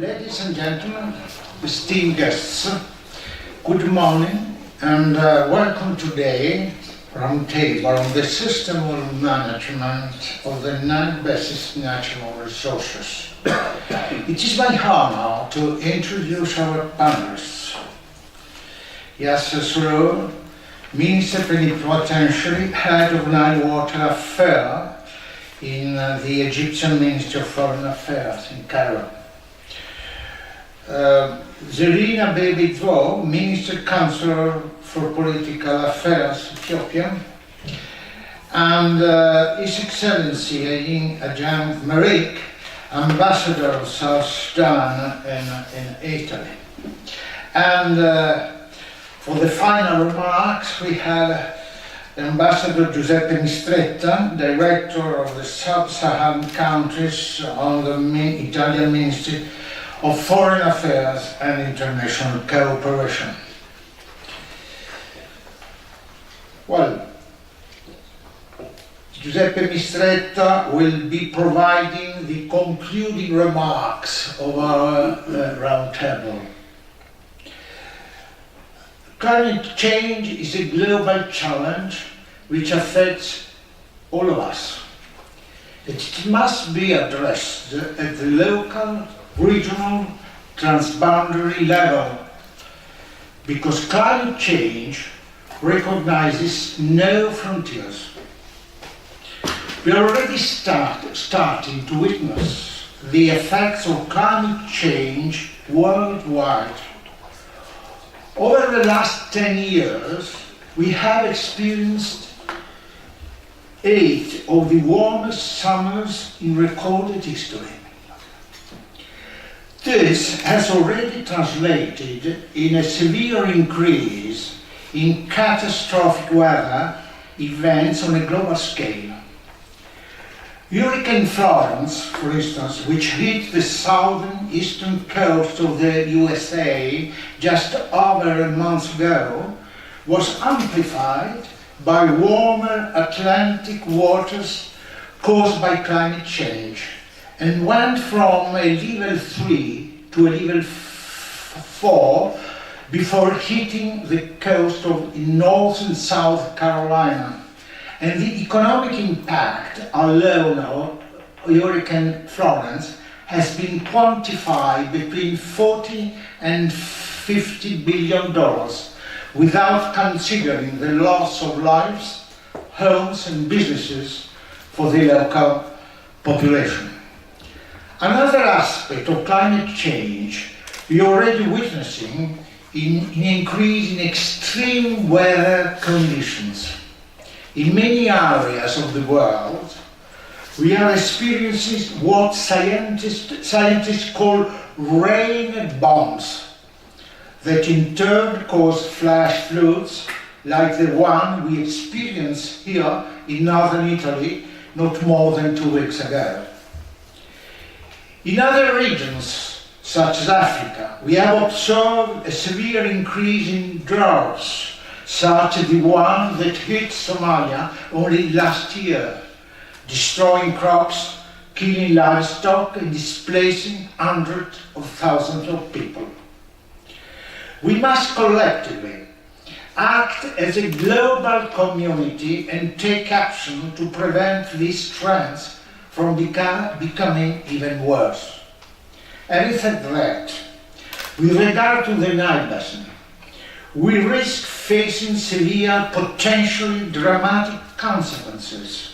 Ladies and gentlemen, esteemed guests, good morning and welcome today roundtable on the system of management of the Nile Basin natural resources. It is my honor to introduce our panelists. Yasser Surur, Minister Plenipotentiary, Head of Nile Water Affairs in the Egyptian Ministry of Foreign Affairs in Cairo. Zerina Bebi-Dvo, Minister Counselor for Political Affairs, Ethiopia, and His Excellency Ajam Marik, Ambassador of South Sudan in Italy. And for the final remarks, we have Ambassador Giuseppe Mistretta, Director of the Sub-Saharan countries on the Italian Ministry of Foreign Affairs and International Cooperation. Well, Giuseppe Mistretta will be providing the concluding remarks of our roundtable. Climate change is a global challenge which affects all of us. It must be addressed at the local, regional, transboundary level, because climate change recognizes no frontiers. We are already starting to witness the effects of climate change worldwide. Over the last 10 years, we have experienced 8 of the warmest summers in recorded history. This has already translated in a severe increase in catastrophic weather events on a global scale. Hurricane Florence, for instance, which hit the southern eastern coast of the USA just over a month ago, was amplified by warmer Atlantic waters caused by climate change, and went from a level 3 to a level 4 before hitting the coast of North and South Carolina. And the economic impact alone of Hurricane Florence has been quantified between $40 and $50 billion, without considering the loss of lives, homes and businesses for the local population. Another aspect of climate change we are already witnessing in an increase in extreme weather conditions. In many areas of the world, we are experiencing what scientists call rain bombs, that in turn cause flash floods like the one we experienced here in northern Italy not more than 2 weeks ago. In other regions, such as Africa, we have observed a severe increase in droughts, such as the one that hit Somalia only last year, destroying crops, killing livestock and displacing hundreds of thousands of people. We must collectively act as a global community and take action to prevent these trends from becoming even worse. Having said that, with regard to the Nile Basin, we risk facing severe, potentially dramatic consequences,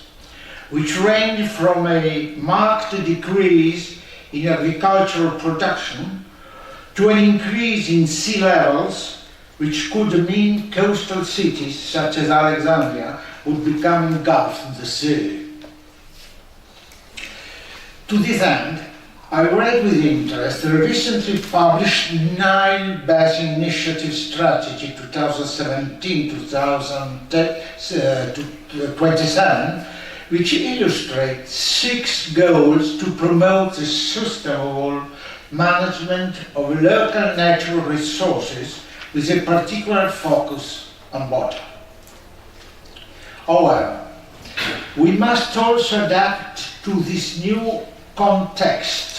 which range from a marked decrease in agricultural production to an increase in sea levels, which could mean coastal cities such as Alexandria would become engulfed in the sea. To this end, I read with interest the recently published Nile Basin Initiative Strategy 2017-2027, which illustrates 6 goals to promote the sustainable management of local natural resources with a particular focus on water. However, we must also adapt to this new context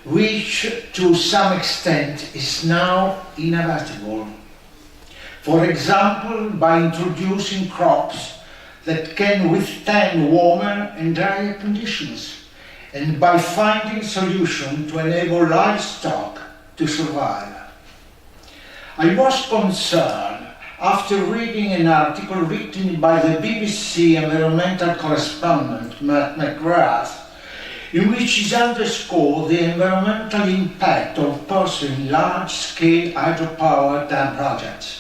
which to some extent is now inevitable. For example, by introducing crops that can withstand warmer and drier conditions, and by finding solutions to enable livestock to survive. I was concerned after reading an article written by the BBC environmental correspondent Matt McGrath, in which is underscored the environmental impact of pursuing large-scale hydropower dam projects.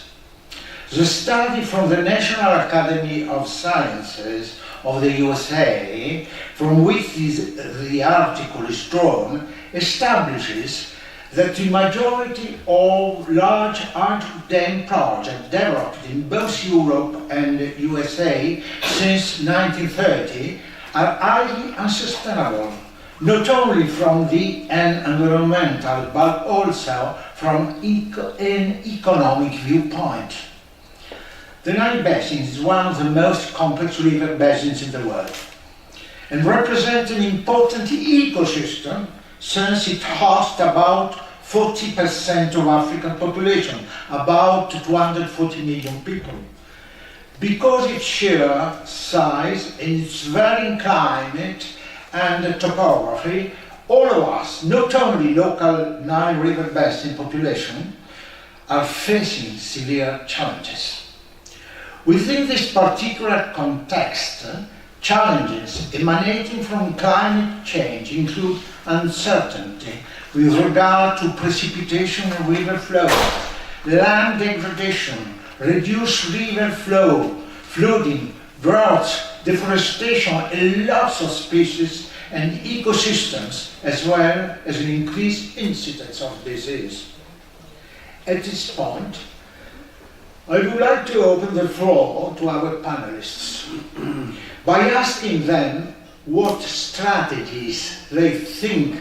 The study from the National Academy of Sciences of the USA, from which the article is drawn, establishes that the majority of large hydro dam projects developed in both Europe and USA since 1930 are highly unsustainable, not only from the environmental but also from an economic viewpoint. The Nile Basin is one of the most complex river basins in the world and represents an important ecosystem since it hosts about 40% of African population, about 240 million people. Because its sheer size and its varying climate and topography, all of us, not only local Nile River Basin population, are facing severe challenges. Within this particular context, challenges emanating from climate change include uncertainty with regard to precipitation and river flow, land degradation, reduced river flow, flooding, droughts, deforestation, and loss of species and ecosystems, as well as an increased incidence of disease. At this point, I would like to open the floor to our panelists by asking them what strategies they think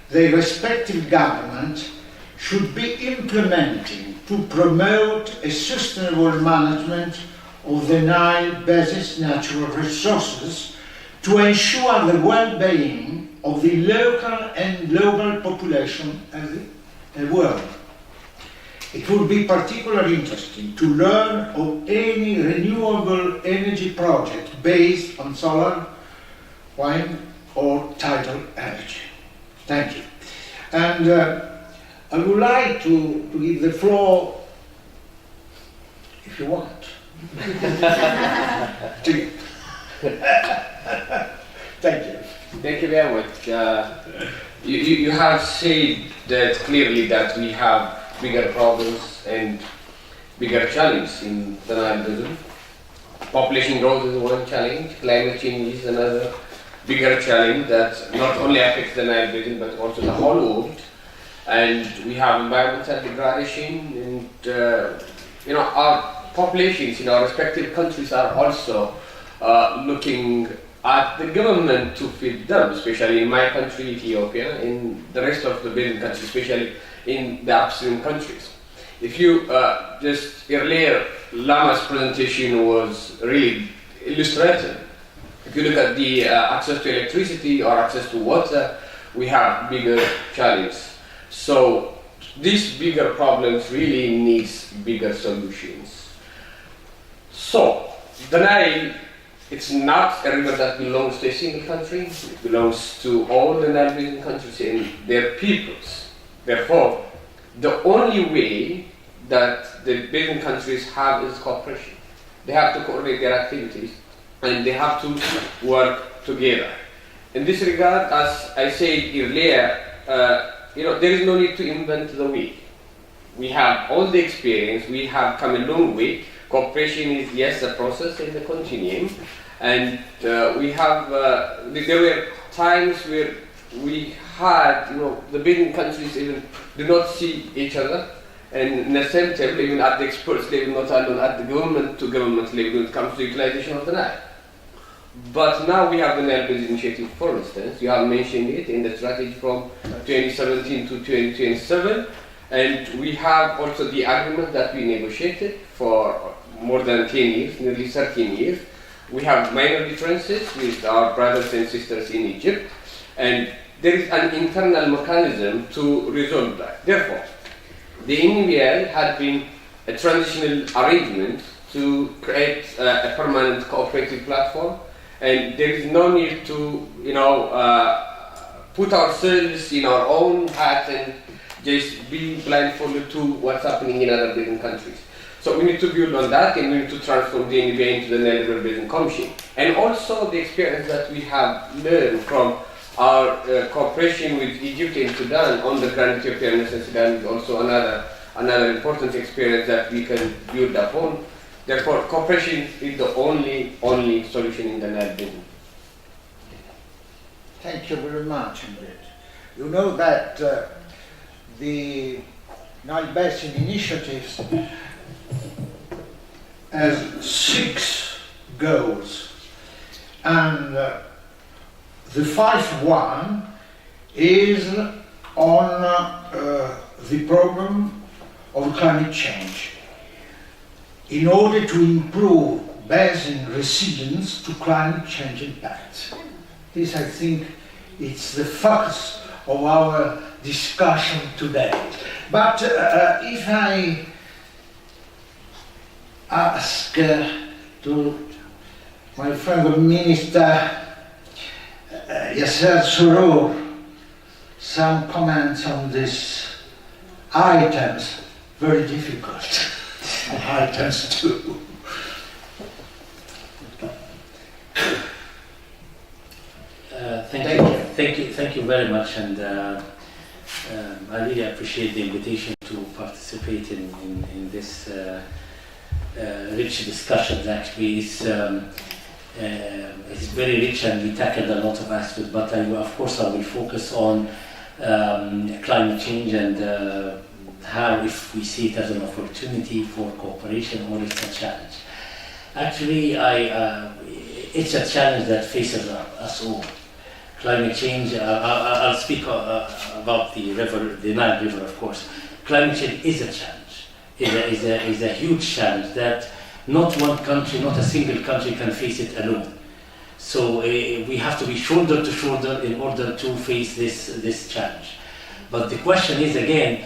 their respective government should be implementing to promote a sustainable management of the Nile Basin's natural resources to ensure the well-being of the local and global population of the world. It would be particularly interesting to learn of any renewable energy project based on solar, wind, or tidal energy. Thank you. And I would like to give the floor, if you want, to you. Thank you. Thank you very much. You have said that clearly that we have bigger problems and bigger challenges in the Nile Basin. Population growth is one challenge, climate change is another bigger challenge that not only affects the Nile Basin but also the whole world. And we have environmental degradation, and our populations in our respective countries are also looking at the government to feed them, especially in my country, Ethiopia, in the rest of the basin countries, especially in the upstream countries. If you just earlier, Lama's presentation was really illustrative. If you look at the access to electricity or access to water, we have bigger challenges. So these bigger problems really needs bigger solutions. So the Nile, it's not a river that belongs to a single country. It belongs to all the Nile Basin countries and their peoples. Therefore, the only way that the basin countries have is cooperation. They have to coordinate their activities and they have to work together. In this regard, as I said earlier, there is no need to invent the wheel. We have all the experience, we have come a long way. Cooperation is, yes, a process and a continuum. And we have, there were times where we had, the basin countries even do not see each other. And in the same table, even at the experts level, not alone at the government to government level when it comes to utilization of the Nile. But now we have the Nile Basin Initiative, for instance. You have mentioned it in the strategy from 2017 to 2027. And we have also the agreement that we negotiated for more than 10 years, nearly 13 years. We have minor differences with our brothers and sisters in Egypt. And there is an internal mechanism to resolve that. Therefore, the NBL had been a transitional arrangement to create a permanent cooperative platform, and there is no need to, put ourselves in our own hat and just be blindfolded to what's happening in other basin countries. So we need to build on that, and we need to transform the NBA into the Nile River Basin Commission. And also the experience that we have learned from our cooperation with Egypt and Sudan on the Grand Ethiopian Nation Sudan is also another important experience that we can build upon. Therefore, cooperation is the only solution in the Nile Basin. Thank you very much indeed. You know that the Nile Basin initiatives has 6 goals, and the 5th one is on the problem of climate change in order to improve basin resilience to climate change impacts. This, I think, it's the focus of our discussion today. But if I ask to my friend the Minister Yasser Surur some comments on these items, very difficult items too. Thank you very much, and I really appreciate the invitation to participate in this rich discussion. Actually, it's very rich, and we tackled a lot of aspects. But of course, I will focus on climate change and how, if we see it as an opportunity for cooperation or it's a challenge. Actually, it's a challenge that faces us all. Climate change, I'll speak about the Nile River, of course. Climate change is a challenge, is a huge challenge that not one country, not a single country can face it alone. So we have to be shoulder to shoulder in order to face this challenge. But the question is, again,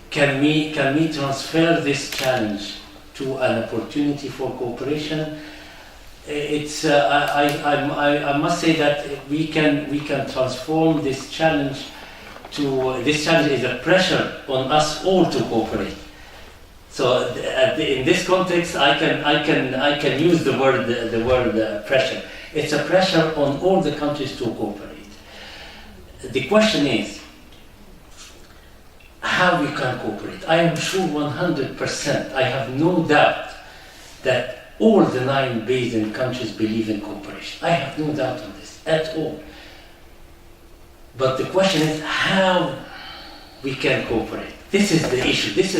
can we transfer this challenge to an opportunity for cooperation? I must say that we can transform this challenge to, this challenge is a pressure on us all to cooperate. So in this context, I can use the word pressure. It's a pressure on all the countries to cooperate. The question is how we can cooperate. I am sure 100%, I have no doubt that all the 9 basin countries believe in cooperation. I have no doubt on this at all. But the question is how we can cooperate. This is the issue. This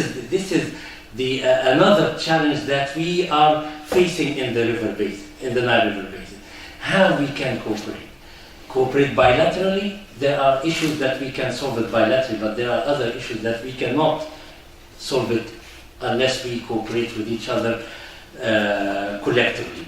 is the another challenge that we are facing in the river basin, in the Nile River Basin. How we can cooperate. Cooperate bilaterally. There are issues that we can solve it bilaterally, but there are other issues that we cannot solve it unless we cooperate with each other collectively.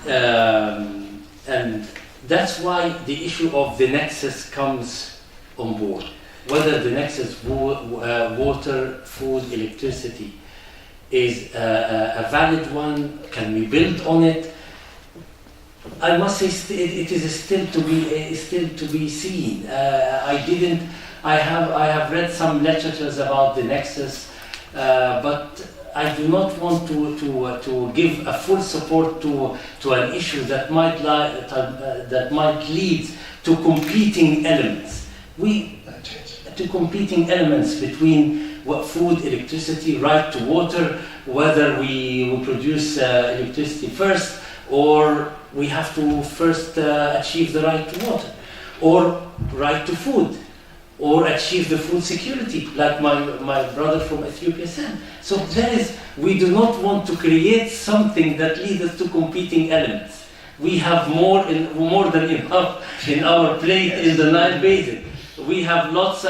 And that's why the issue of the nexus comes on board. Whether the nexus water, food, electricity is a valid one, can we build on it? I must say it is still to be seen. I have read some literatures about the nexus, but I do not want to give a full support to an issue that might lead to competing elements. To competing elements between food, electricity, right to water, whether we produce electricity first, or we have to first achieve the right to water, or right to food, or achieve the food security, like my brother from Ethiopia said. So we do not want to create something that leads us to competing elements. We have more than enough in our plate in the Nile Basin. We have lots,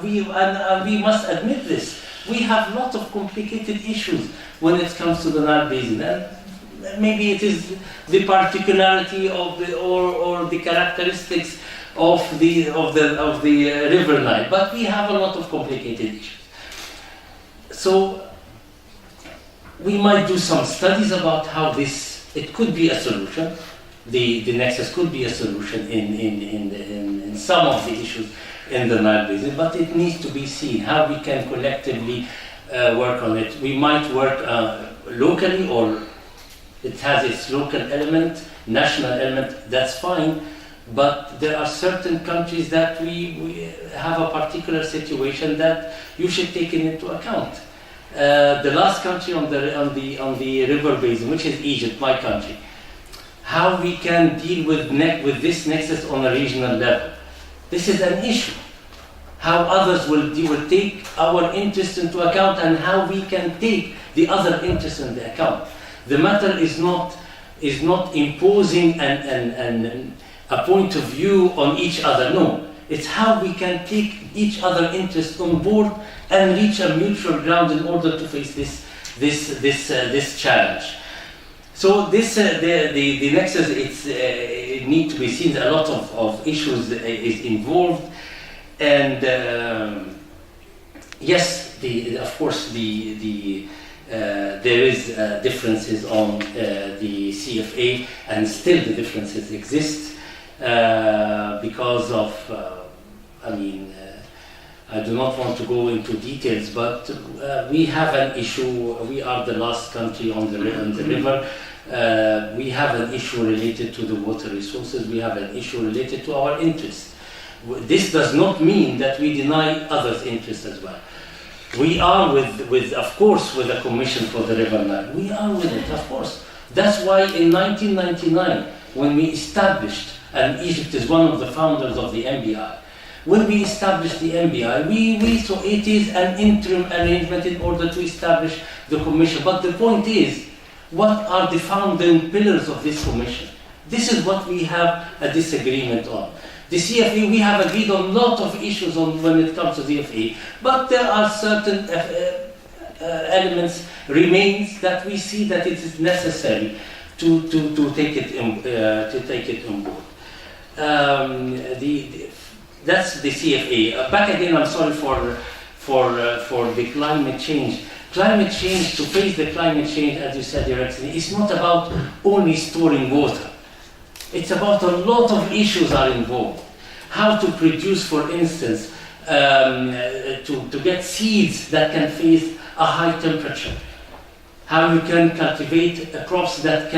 we must admit this. We have lots of complicated issues when it comes to the Nile Basin. And maybe it is the particularity of or the characteristics of the river Nile, but we have a lot of complicated issues. So we might do some studies about how it could be a solution. The nexus could be a solution in some of the issues in the Nile Basin, but it needs to be seen how we can collectively work on it. We might work locally, or it has its local element, national element, that's fine, but there are certain countries that we have a particular situation that you should take into account. The last country on the river basin, which is Egypt, my country, how we can deal with this nexus on a regional level. This is an issue. How others will take our interest into account, and how we can take the other interests into account. The matter is not imposing a point of view on each other. No, it's how we can take each other interest on board and reach a mutual ground in order to face this challenge. So the nexus, it needs to be seen. A lot of issues is involved, and yes, of course there is differences on the CFA, and still the differences exist because of I do not want to go into details, but we have an issue. We are the last country on the river. We have an issue related to the water resources. We have an issue related to our interests. This does not mean that we deny others' interests as well. We are of course, with the Commission for the River Nile. We are with it, of course. That's why in 1999, when we established, and Egypt is one of the founders of the MBI, when we established the MBI, we saw it is an interim arrangement in order to establish the Commission. But the point is, what are the founding pillars of this Commission? This is what we have a disagreement on. The CFA, we have agreed on a lot of issues when it comes to the CFA, but there are certain elements remains that we see that it is necessary to take it on board. That's the CFA. Back again, I'm sorry for the climate change. Climate change, to face the climate change, as you said, Your Excellency, it's not about only storing water. It's about a lot of issues are involved. How to produce, for instance, to get seeds that can face a high temperature. How you can cultivate crops that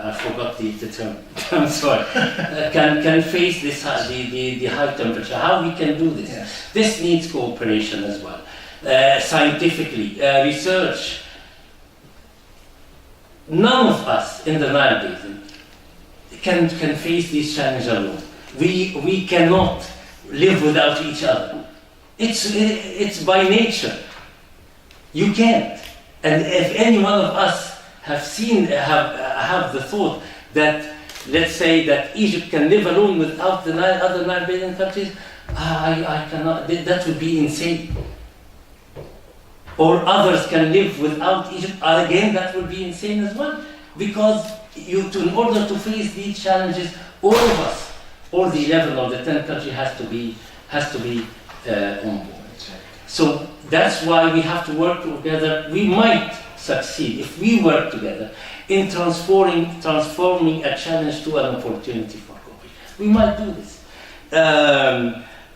I forgot the term. I'm sorry. Can face this the high temperature. How we can do this? Yes. This needs cooperation as well. Scientifically, research. None of us in the Nile Basin can face these challenges alone. We cannot live without each other. It's by nature. You can't. And if any one of us have the thought that, let's say, that Egypt can live alone without the other Nile Basin countries, I cannot. That would be insane. Or others can live without Egypt, again, that would be insane as well. Because in order to face these challenges, all of us, all the 11 or the 10 countries has to be on board. So that's why we have to work together. We might succeed if we work together in transforming a challenge to an opportunity for cooperation. We might do this.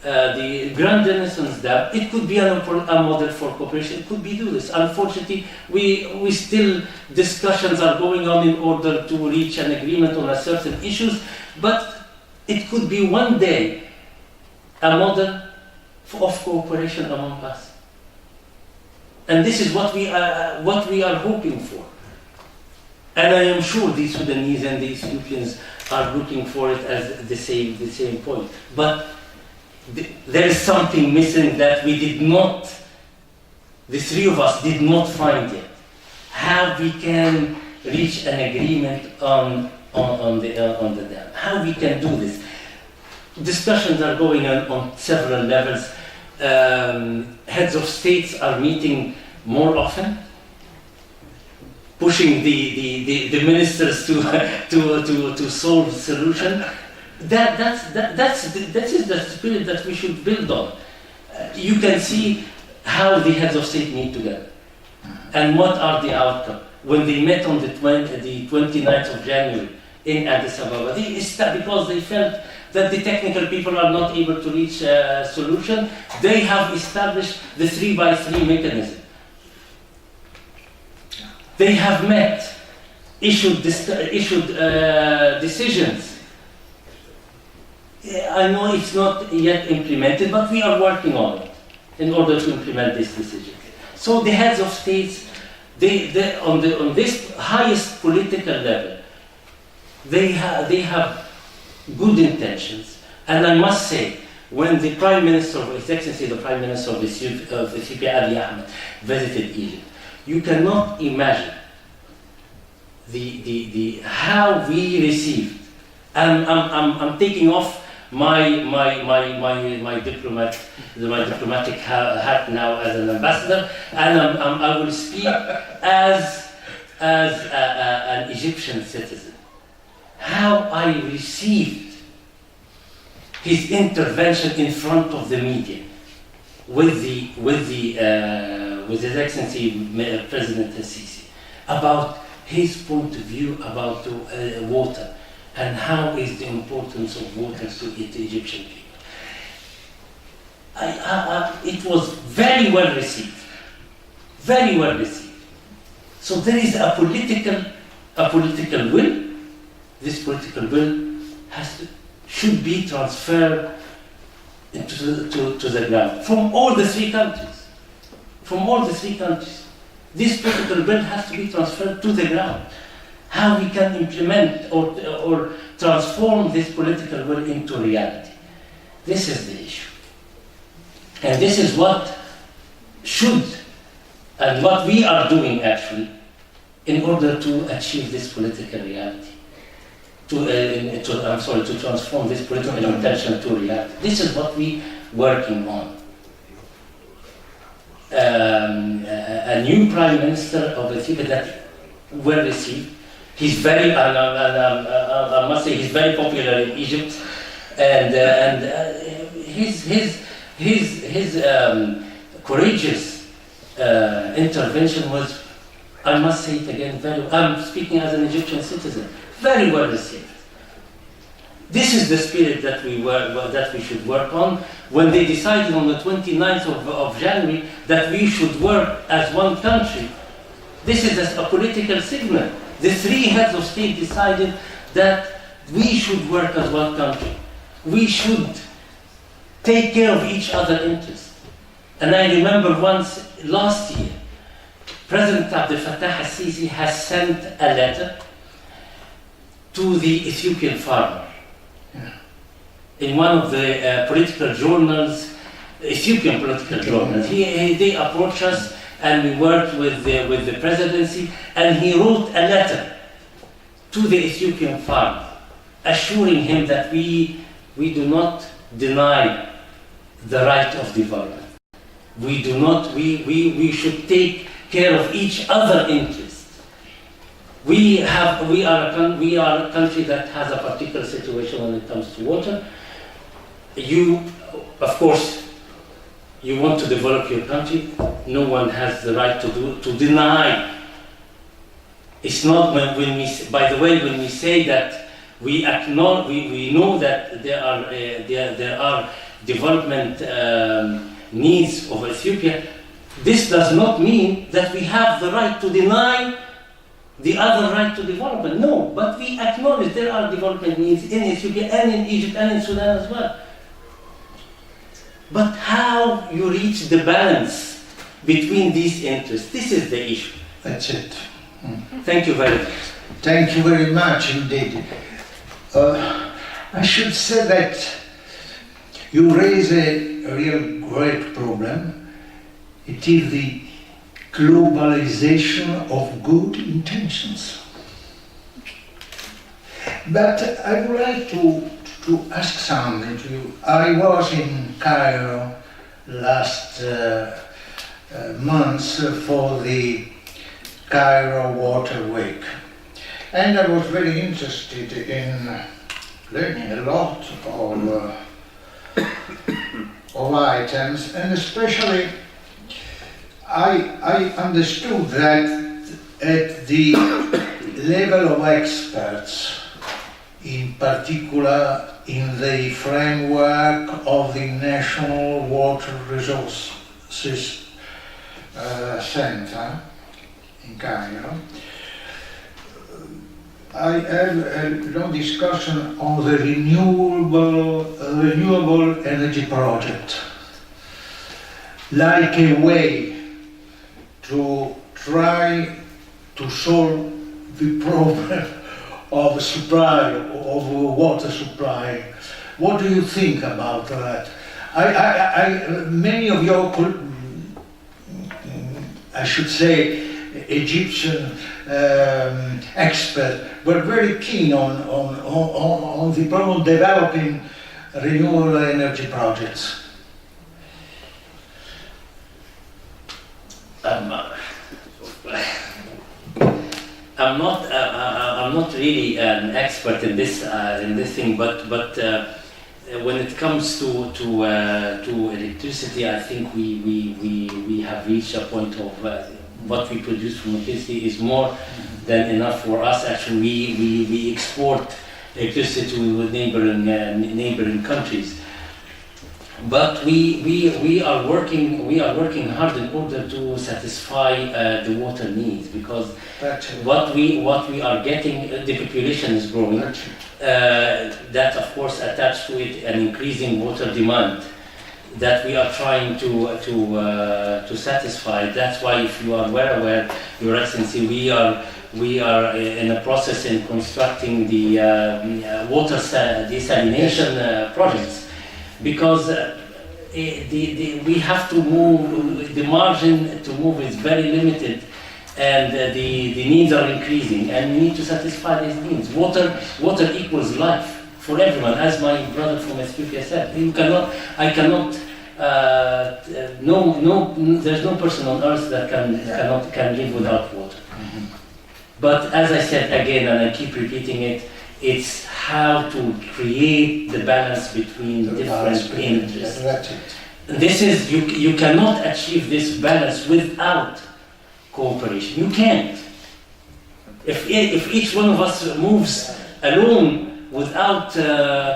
The Grand Renaissance Dam, it could be a model for cooperation. It could be do this. Unfortunately, we still discussions are going on in order to reach an agreement on a certain issues, but it could be one day a model of cooperation among us. And this is what we are hoping for. And I am sure the Sudanese and the Ethiopians are looking for it as the same point. But there is something missing that the three of us did not find yet. How we can reach an agreement on the dam. How we can do this. Discussions are going on several levels. Heads of states are meeting more often, pushing the ministers to solve the solution. That is the spirit that we should build on. You can see how the heads of state meet together and what are the outcomes. When they met on the 29th of January in Addis Ababa, because they felt that the technical people are not able to reach a solution, they have established the 3x3 mechanism. They have met, issued decisions. I know it's not yet implemented, but we are working on it in order to implement this decision. So the heads of states, on this highest political level, they have good intentions. And I must say, when the Prime Minister of His Excellency, the Prime Minister of Ethiopia, Abiy Ahmed, visited Egypt, you cannot imagine how we received. I'm taking off my diplomatic hat now as an ambassador, and I will speak as an Egyptian citizen. How I received his intervention in front of the media with His Excellency President Sisi about his point of view about water and how is the importance of water to the Egyptian people. It was very well received, very well received. So there is a political will. This political will should be transferred to the ground from all the three countries. From all the three countries, this political will has to be transferred to the ground. How we can implement or transform this political will into reality. This is the issue. And this is what should, and what we are doing actually, in order to achieve this political reality. To transform this political intention to reality. This is what we working on. A new Prime Minister of Ethiopia that well received. He's very, I must say, he's very popular in Egypt, and his courageous intervention was, I must say it again, I'm speaking as an Egyptian citizen, very well received. This is the spirit that we should work on. When they decided on the 29th of January that we should work as one country, this is a political signal. The three heads of state decided that we should work as one country. We should take care of each other's interests. And I remember once, last year, President Abdel Fattah al-Sisi has sent a letter to the Ethiopian farmer. In one of the political journals, Ethiopian political journals, they approached us and we worked with the presidency, and he wrote a letter to the Ethiopian farmer, assuring him that we do not deny the right of development. We should take care of each other's interests. We are a country that has a particular situation when it comes to water. You, of course, you want to develop your country. No one has the right to deny. It's not when we say that we acknowledge, we know that there are development needs of Ethiopia. This does not mean that we have the right to deny the other right to development. No, but we acknowledge there are development needs in Ethiopia and in Egypt and in Sudan as well. But how you reach the balance between these interests, this is the issue. That's it. Thank you very much. Thank you very much indeed. I should say that you raise a real great problem. It is the globalization of good intentions. But I would like to ask something to you. I was in Cairo last month for the Cairo Water Week. And I was very interested in learning a lot of items, and especially I understood that at the level of experts, in particular in the framework of the National Water Resources Center in Cairo, I had a long discussion on the renewable energy project, like a way to try to solve the problem of supply, of water supply. What do you think about that? Many of your, I should say, Egyptian experts were very keen on the problem of developing renewable energy projects. I'm not really an expert in this thing, but when it comes to electricity, I think we have reached a point of what we produce from electricity is more than enough for us. Actually, we export electricity to neighboring countries. But we are working hard in order to satisfy the water needs, because what we are getting, the population is growing. That of course attached to it an increasing water demand that we are trying to satisfy. That's why, if you are well aware, Your Excellency, we are in a process in constructing the water desalination projects. Because we have to move, the margin to move is very limited, and the needs are increasing, and we need to satisfy these needs. Water equals life for everyone, as my brother from Ethiopia said. There's no person on earth that can live without water. Mm-hmm. But as I said again, and I keep repeating it, it's how to create the balance between different interests. This is, you cannot achieve this balance without cooperation. You can't. If each one of us moves alone without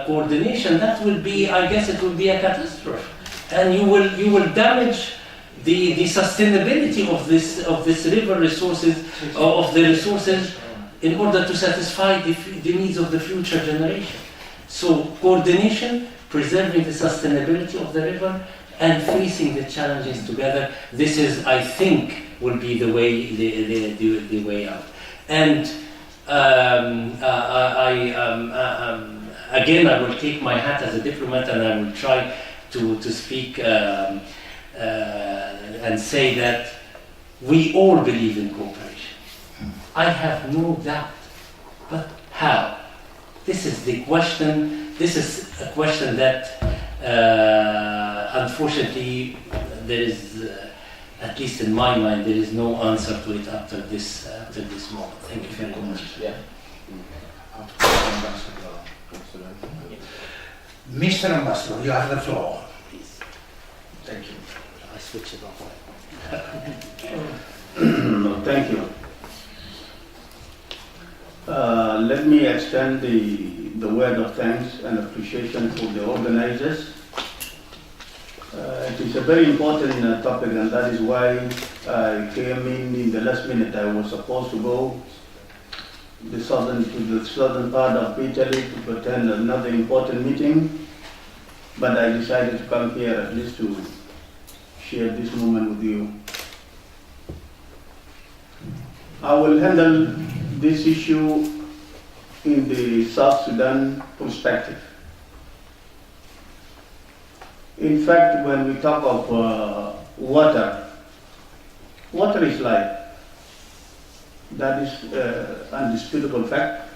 coordination, that will be, I guess it will be a catastrophe. And you will damage the sustainability of this river resources, of the resources, in order to satisfy the needs of the future generation. So coordination, preserving the sustainability of the river, and facing the challenges together. This is, I think, will be the way the way out. And again, I will take my hat as a diplomat, and I will try to speak and say that we all believe in cooperation. I have no doubt. But how? This is the question. This is a question that, unfortunately, there is, at least in my mind, there is no answer to it after this moment. Thank you very much. Yeah. Mr. Ambassador, you have the floor. Please. Thank you. I switch it off. Thank you. Let me extend the word of thanks and appreciation to the organizers. It is a very important topic, and that is why I came in the last minute. I was supposed to go to the southern part of Italy to attend another important meeting, but I decided to come here at least to share this moment with you. I will handle this issue in the South Sudan perspective. In fact, when we talk of water is life. That is undisputable fact.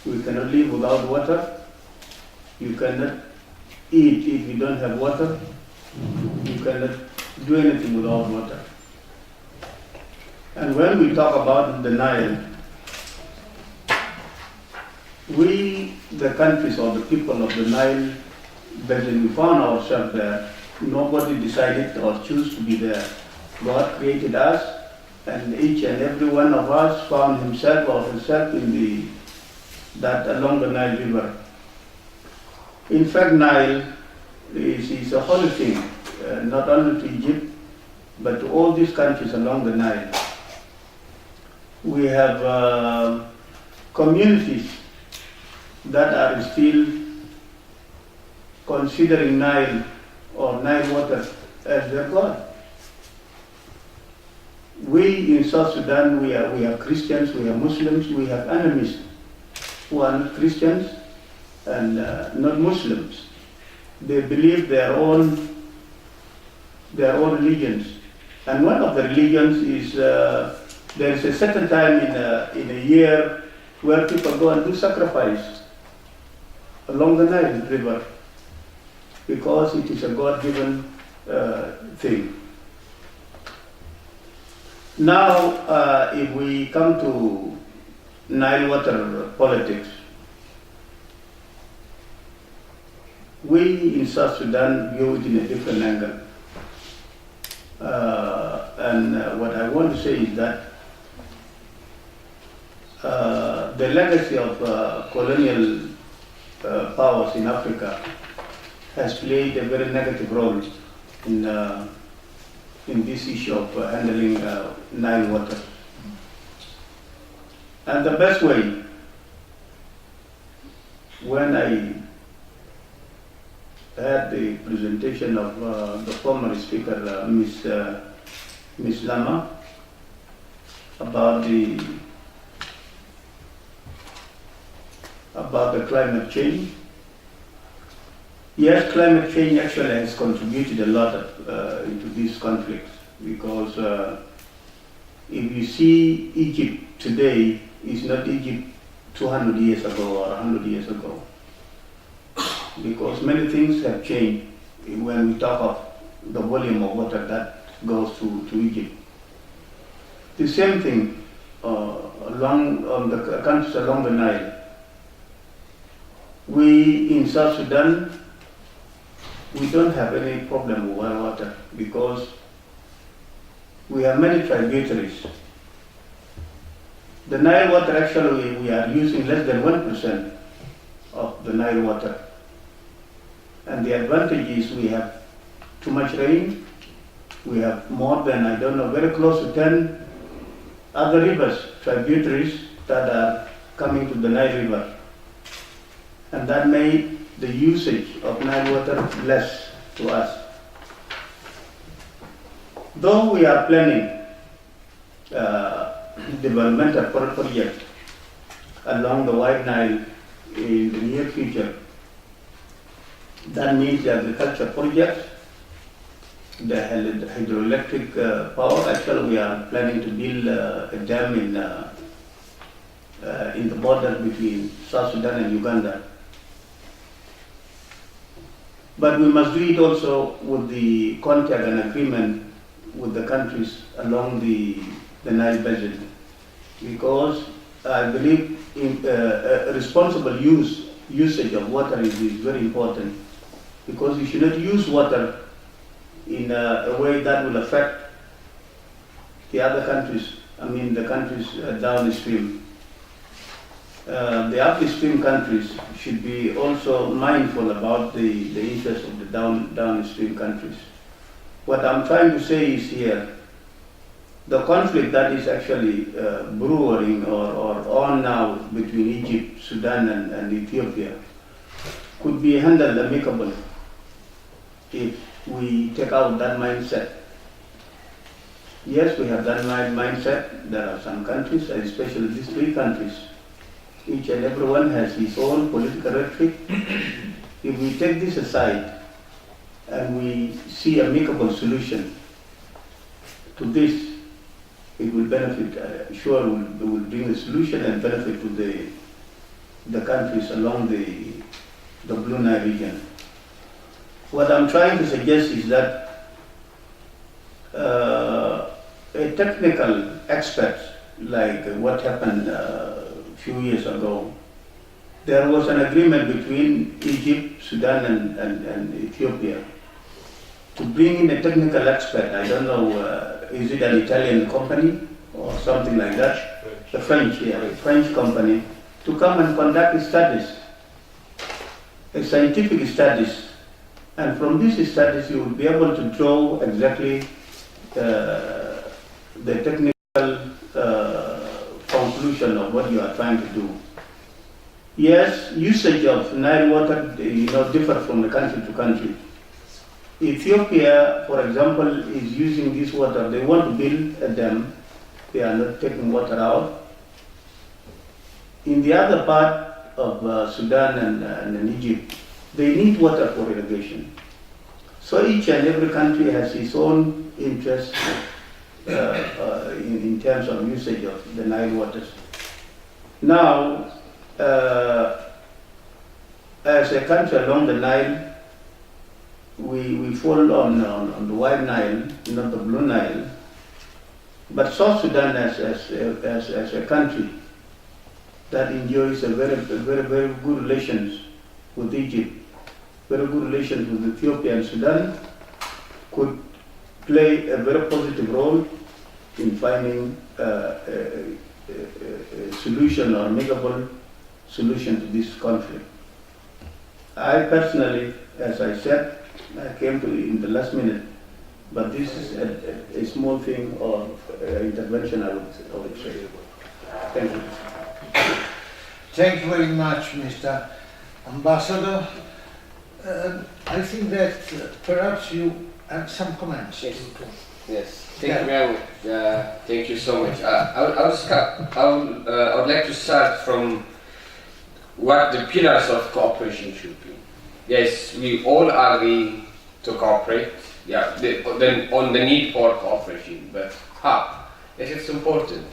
We cannot live without water. You cannot eat if you don't have water. You cannot do anything without water. And when we talk about the Nile, we, the countries or the people of the Nile basin, we found ourselves there. Nobody decided or chose to be there. God created us, and each and every one of us found himself or herself in along the Nile River. In fact, Nile is a holy thing, not only to Egypt, but to all these countries along the Nile. We have communities that are still considering Nile or Nile water as their God. We in South Sudan, we are Christians, we are Muslims, we have enemies who are not Christians and not Muslims. They believe their own religions. And one of the religions is there is a certain time in a year where people go and do sacrifice along the Nile River because it is a God-given thing. Now, if we come to Nile water politics, we in South Sudan view it in a different angle. And what I want to say is that the legacy of colonial powers in Africa has played a very negative role in this issue of handling Nile water. And the best way, when I had the presentation of the former speaker, Ms. Lama, about the climate change. Yes, climate change actually has contributed a lot into these conflicts because if you see Egypt today, it's not Egypt 200 years ago or 100 years ago, because many things have changed when we talk of the volume of water that goes to Egypt. The same thing on the countries along the Nile. We in South Sudan, we don't have any problem with water because we have many tributaries. The Nile water, actually, we are using less than 1% of the Nile water. And the advantage is we have too much rain. We have more than, I don't know, very close to 10 other rivers, tributaries that are coming to the Nile River. And that made the usage of Nile water less to us. Though we are planning developmental projects along the White Nile in the near future, that means the agriculture projects, the hydroelectric power. Actually, we are planning to build a dam in the border between South Sudan and Uganda. But we must do it also with the contact and agreement with the countries along the Nile basin, because I believe in responsible usage of water is very important, because you should not use water in a way that will affect the other countries, the countries downstream. The upstream countries should be also mindful about the interests of the downstream countries. What I'm trying to say is here, the conflict that is actually brewing or on now between Egypt, Sudan and Ethiopia could be handled amicably if we take out that mindset. Yes, we have that mindset. There are some countries, especially these three countries, each and every one has his own political rhetoric. If we take this aside and we see amicable solution to this, it will benefit, sure will bring a solution and benefit to the countries along the Blue Nile region. What I'm trying to suggest is that a technical experts, like what happened a few years ago, there was an agreement between Egypt, Sudan, and Ethiopia to bring in a technical expert. I don't know, is it an Italian company or something like that? A French company, to come and conduct studies, scientific studies. And from these studies, you will be able to draw exactly the technical conclusion of what you are trying to do. Yes, usage of Nile water, differ from the country to country. Ethiopia, for example, is using this water. They want to build a dam. They are not taking water out. In the other part of Sudan and Egypt, they need water for irrigation. So each and every country has its own interest in terms of usage of the Nile waters. Now, as a country along the Nile, we fall on the White Nile, not the Blue Nile. But South Sudan as a country that enjoys a very good relations with Egypt, very good relations with Ethiopia and Sudan, could play a very positive role in finding a solution or amicable solution to this conflict. I personally, as I said, I came to in the last minute, but this is a small thing of intervention, I would say. Thank you. Thank you very much, Mr. Ambassador. I think that perhaps you have some comments. Yes. Thank you very much. Thank you so much. I would like to start from what the pillars of cooperation should be. Yes, we all agree to cooperate. Yeah, then on the need for cooperation, but how? Yes, it's important.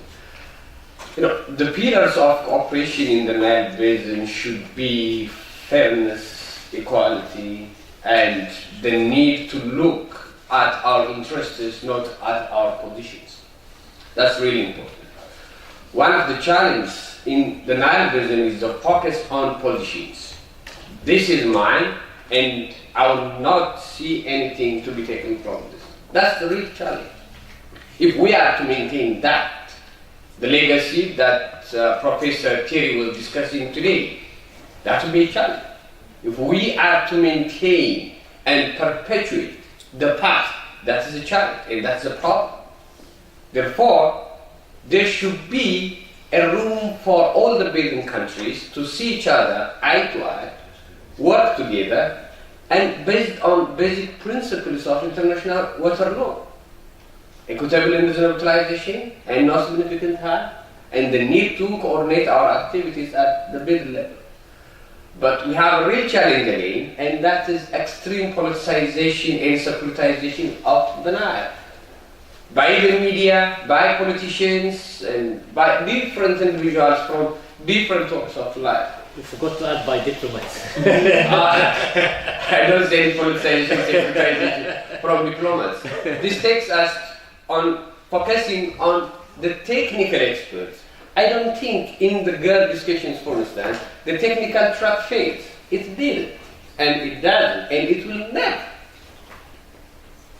The pillars of cooperation in the Nile Basin should be fairness, equality, and the need to look at our interests, not at our positions. That's really important. One of the challenges in the Nile Basin is the focus on positions. This is mine, and I will not see anything to be taken from this. That's the real challenge. If we are to maintain that, the legacy that Professor Thierry was discussing today, that will be a challenge. If we are to maintain and perpetuate the past, that is a challenge, and that's a problem. Therefore, there should be a room for all the basin countries to see each other eye to eye, work together, and based on basic principles of international water law. Equitable and reasonable utilization and no significant harm, and the need to coordinate our activities at the basin level. But we have a real challenge again, and that is extreme politicization and securitization of the Nile. By the media, by politicians, and by different individuals from different walks of life. You forgot to add by diplomats. I don't say any politicization, securitization from diplomats. This takes us on focusing on the technical experts. I don't think in the girl discussions, for instance, the technical track fails. It did, and it doesn't, and it will never.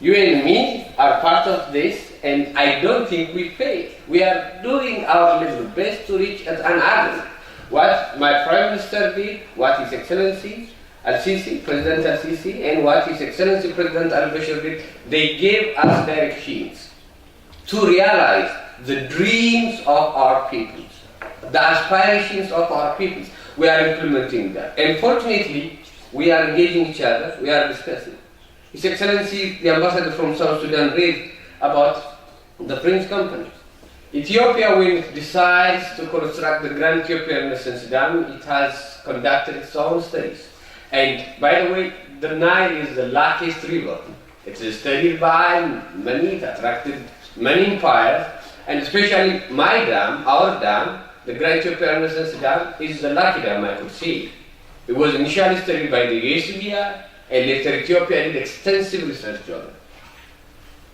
You and me are part of this, and I don't think we fail. We are doing our little best to reach an agreement. What my Prime Minister did, what His Excellency Al-Sisi, President Al-Sisi, and what His Excellency President Al-Bashir did, they gave us directions to realize the dreams of our peoples, the aspirations of our peoples. We are implementing that. And fortunately, we are engaging each other, we are discussing. His Excellency, the Ambassador from South Sudan, raised about the French company. Ethiopia, when it decides to construct the Grand Ethiopian Renaissance Dam, it has conducted its own studies. And by the way, the Nile is the largest river. It is studied by many, it attracted many empires, and especially my dam, our dam, the Grand Ethiopian Renaissance Dam, is the lucky dam, I could say. It was initially studied by the USDA, and later Ethiopia did extensive research on it.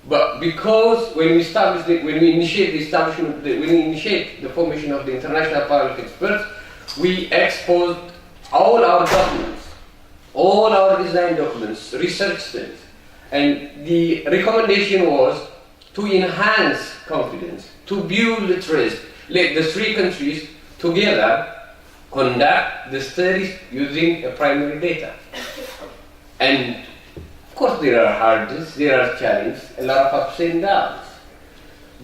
But because when we initiate the formation of the international panel of experts, we exposed all our documents, all our design documents, research studies, and the recommendation was to enhance confidence, to build the trust, let the three countries together conduct the studies using a primary data. And of course there are hurdles, there are challenges, a lot of ups and downs.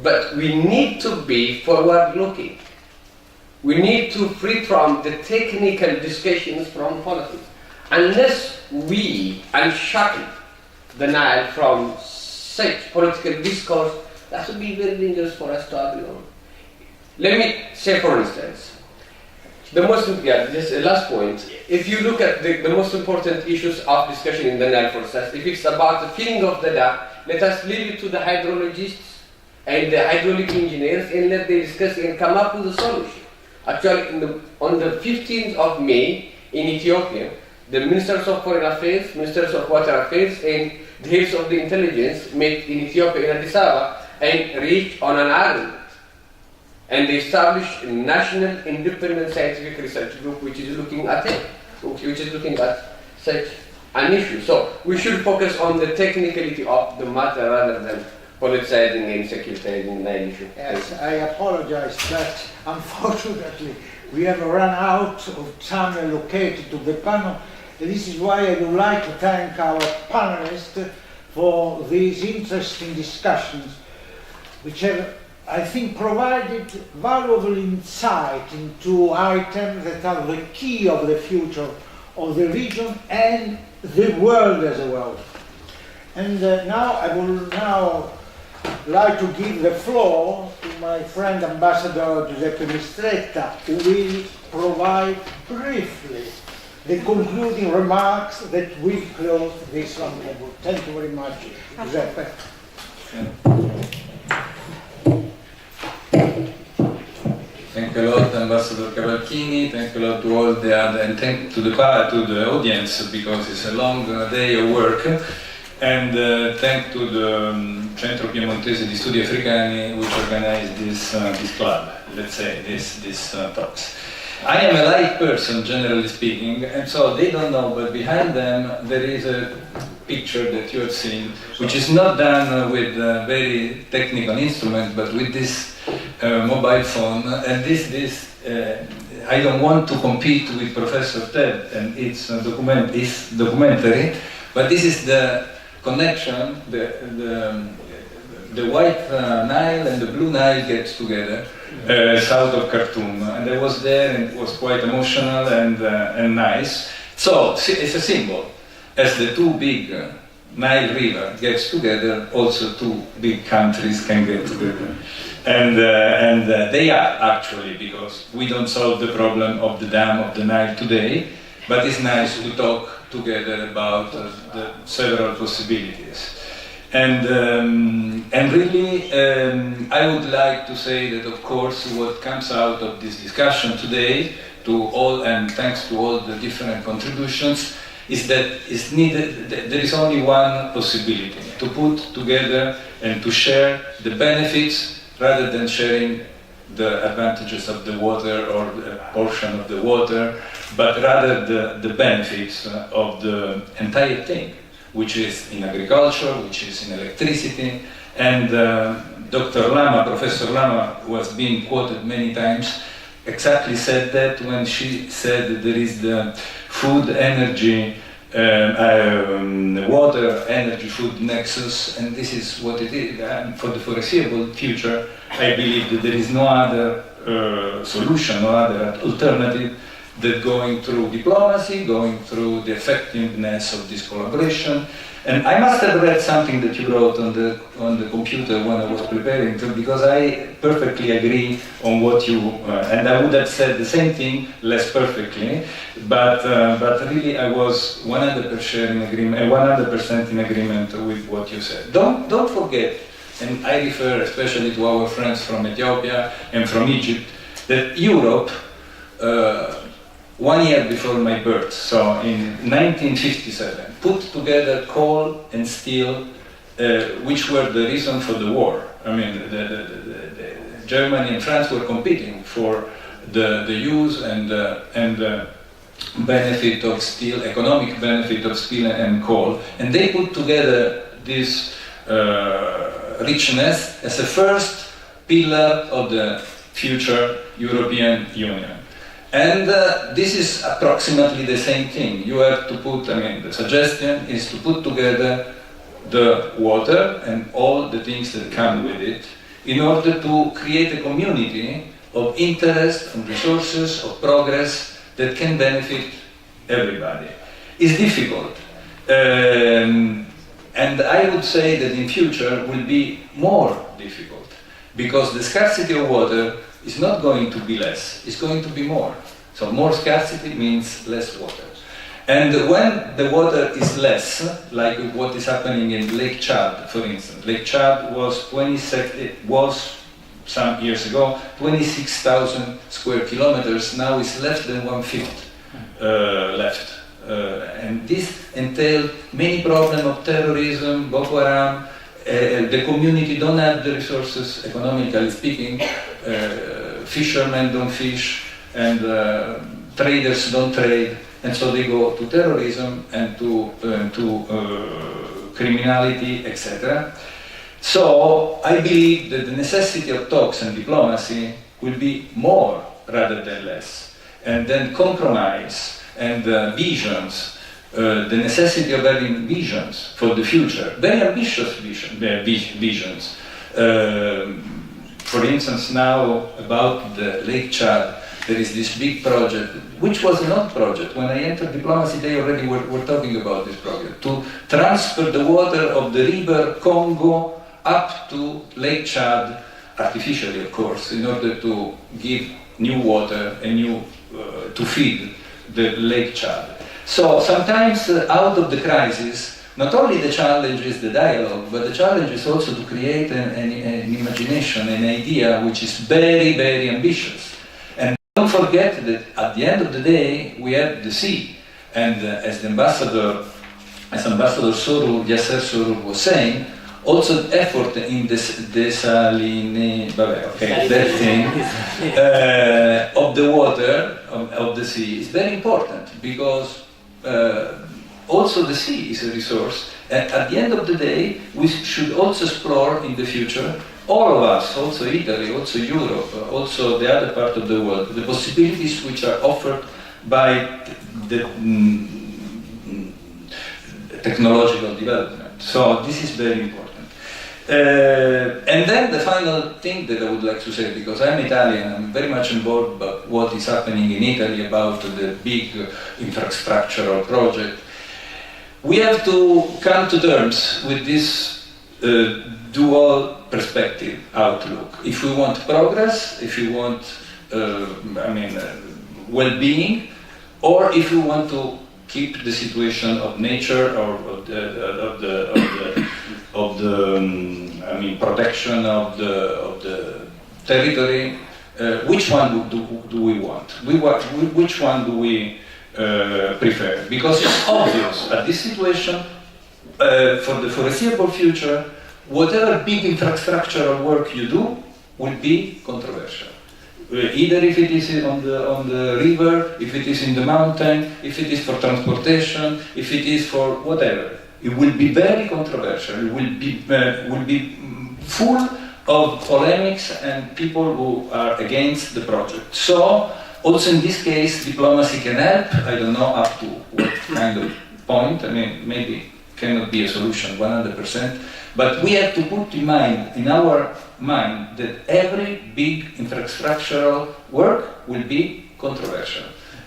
But we need to be forward-looking. We need to free from the technical discussions from politics. Unless we unshackle the Nile from such political discourse, that would be very dangerous for us to agree on. Let me say, for instance, just a last point. If you look at the most important issues of discussion in the Nile process, if it's about the filling of the dam, let us leave it to the hydrologists and the hydraulic engineers and let them discuss and come up with a solution. Actually, on the 15th of May in Ethiopia, the Ministers of Foreign Affairs, Ministers of Water Affairs, and the heads of the intelligence met in Ethiopia in Addis Ababa and reached on an agreement. And they established a national independent scientific research group which is looking at such an issue. So we should focus on the technicality of the matter rather than politicizing and securitizing the issue. Yes, I apologize, but unfortunately we have run out of time allocated to the panel. This is why I would like to thank our panelists for these interesting discussions, which have, I think, provided valuable insight into items that are the key of the future of the region and the world as well. And now I will like to give the floor to my friend Ambassador Giuseppe Mistretta, who will provide briefly the concluding remarks that will close this roundtable. Thank you very much, Giuseppe. Thank you a lot, Ambassador Cavalchini. Thank you a lot to all the other, and thank to the audience, because it's a long day of work. And thank to the Centro Piemontese di Studi Africani, which organized this club, let's say, this talks. I am a light person, generally speaking, and so they don't know, but behind them there is a picture that you have seen, which is not done with very technical instruments, but with this mobile phone. And I don't want to compete with Professor Ted and its documentary, but this is the connection, the white Nile and the blue Nile gets together south of Khartoum, and I was there and it was quite emotional and nice. So it's a symbol. As the two big Nile River gets together, also two big countries can get together. And they are actually, because we don't solve the problem of the dam of the Nile today, but it's nice to talk together about the several possibilities. And really, I would like to say that, of course, what comes out of this discussion today, and thanks to all the different contributions, is that it's needed. There is only one possibility: to put together and to share the benefits rather than sharing the advantages of the water or a portion of the water, but rather the benefits of the entire thing, which is in agriculture, which is in electricity. And Dr. Lama, Professor Lama, was being quoted many times, exactly said that when she said that there is the food, energy, water, energy, food nexus, and this is what it is. For the foreseeable future, I believe that there is no other solution, no other alternative than going through diplomacy, going through the effectiveness of this collaboration. And I must have read something that you wrote on the computer when I was preparing, because I perfectly agree on what you, and I would have said the same thing, less perfectly, but really I was 100% in agreement with what you said. Don't forget, and I refer especially to our friends from Ethiopia and from Egypt, that Europe, 1 year before my birth, so in 1957, put together coal and steel which were the reason for the war. I mean, Germany and France were competing for the use and benefit of steel, economic benefit of steel and coal, and they put together this richness as a first pillar of the future European Union. And this is approximately the same thing. You have to put, I mean, the suggestion is to put together the water and all the things that come with it in order to create a community of interest and resources, of progress that can benefit everybody. It's difficult. And I would say that in future will be more difficult because the scarcity of water is not going to be less, it's going to be more. So more scarcity means less water. And when the water is less, like what is happening in Lake Chad, for instance. Lake Chad was some years ago 26,000 square kilometers, now it's less than 1/5 left. And this entailed many problems of terrorism, Boko Haram. The community don't have the resources, economically speaking. Fishermen don't fish, and traders don't trade, and so they go to terrorism and to criminality, etc. So I believe that the necessity of talks and diplomacy will be more rather than less, and then compromise and visions, the necessity of having visions for the future, very ambitious visions. For instance, now about the Lake Chad, there is this big project, which was an old project. When I entered diplomacy, they already were talking about this project, to transfer the water of the river Congo up to Lake Chad, artificially of course, in order to give new water and to feed the Lake Chad. So sometimes out of the crisis, not only the challenge is the dialogue, but the challenge is also to create an imagination, an idea which is very, very ambitious. And don't forget that at the end of the day, we have the sea. And as Ambassador Soru, Yasser Soru was saying, also effort in this that thing of the water, of the sea, is very important because also the sea is a resource. And at the end of the day, we should also explore in the future, all of us, also Italy, also Europe, also the other part of the world, the possibilities which are offered by the technological development. So this is very important. And then the final thing that I would like to say, because I'm Italian, I'm very much involved about what is happening in Italy about the big infrastructural project. We have to come to terms with this dual perspective outlook. If we want progress, if we want well-being, or if we want to keep the situation of nature or of the protection of the territory, which one do we want? Which one do we prefer? Because it's obvious at this situation, for the foreseeable future, whatever big infrastructural work you do will be controversial. Either if it is on the river, if it is in the mountain, if it is for transportation, if it is for whatever. It will be very controversial. It will be full of polemics and people who are against the project. So, also in this case, diplomacy can help. I don't know up to what kind of point. Maybe cannot be a solution 100%. But we have to put in our mind, that every big infrastructural work will be controversial.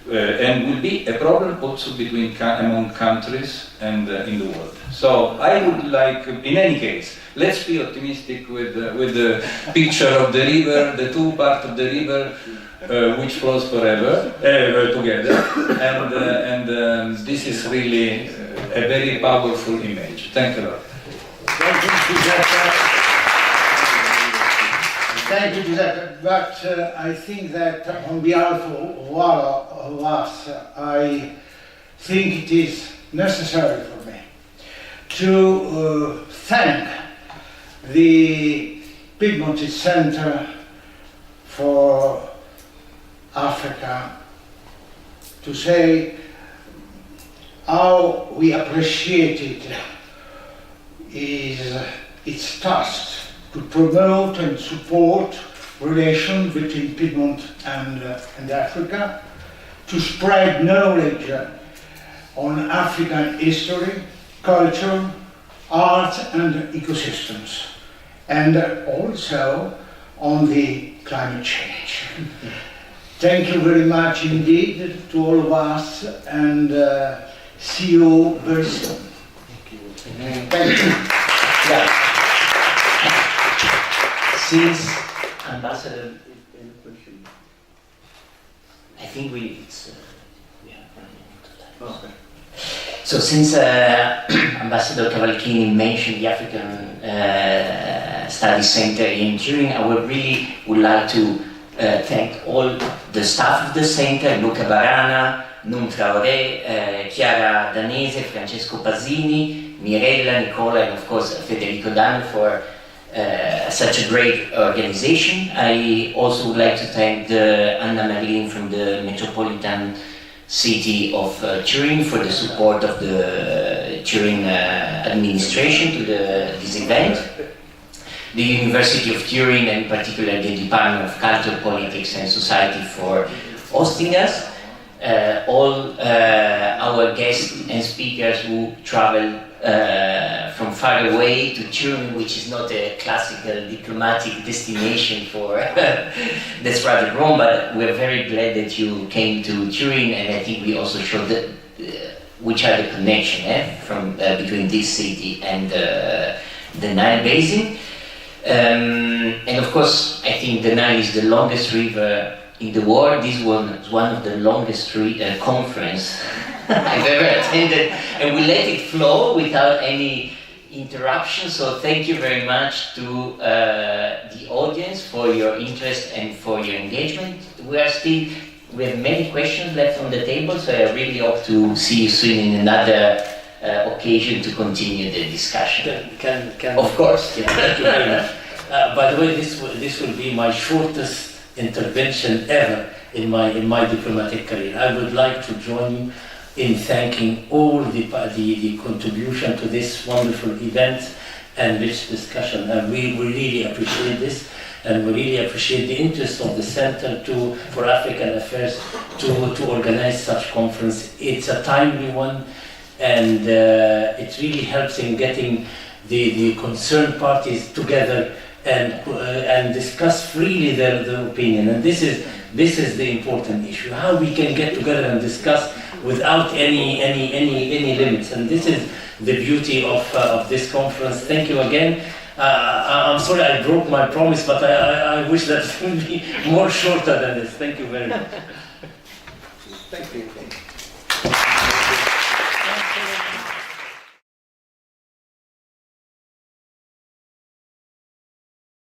And will be a problem also among countries and in the world. So I would like, in any case, let's be optimistic with the picture of the river, the two parts of the river which flows forever together, and this is really a very powerful image. Thank you a lot. Thank you, Giuseppe. Thank you, Giuseppe. But I think that on behalf of all of us, I think it is necessary for me to thank the Piemontese Center for Africa, to say how we appreciate its task to promote and support relations between Piedmont and Africa, to spread knowledge on African history, culture, art and ecosystems, and also on the climate change. Thank you very much indeed to all of us, and see you very soon. Thank you. Thank you. Yeah. Since Ambassador, I think we are running out of time. Okay. So since Ambassador Cavalchini mentioned the African Studies Center in Turin, I would like to thank all the staff of the center, Luca Barana, Num Traoré, Chiara Danese, Francesco Pasini, Mirella, Nicola, and of course Federico Dan for such a great organization. I also would like to thank Anna Merlin from the Metropolitan City of Turin for the support of the Turin administration to this event. The University of Turin, and in particular the Department of Culture, Politics and Society for hosting us. All our guests and speakers who travel from far away to Turin, which is not a classical diplomatic destination for that's rather wrong, but we're very glad that you came to Turin, and I think we also showed which are the connection from between this city and the Nile Basin. And of course, I think the Nile is the longest river in the world. This was one of the longest conference I've ever attended, and we let it flow without any interruption. So thank you very much to the audience for your interest and for your engagement. We have many questions left on the table, so I really hope to see you soon in another occasion to continue the discussion. Of course. Yeah, thank you very much. By the way, this will be my shortest intervention ever in my diplomatic career. I would like to join you in thanking all the contribution to this wonderful event and rich discussion. And we really appreciate this, and we really appreciate the interest of the Center for African Affairs to organize such conference. It's a timely one, and it really helps in getting the concerned parties together and discuss freely their opinion. And this is the important issue: how we can get together and discuss without any limits. And this is the beauty of this conference. Thank you again. I'm sorry I broke my promise, but I wish that it would be more shorter than this. Thank you very much. Thank you.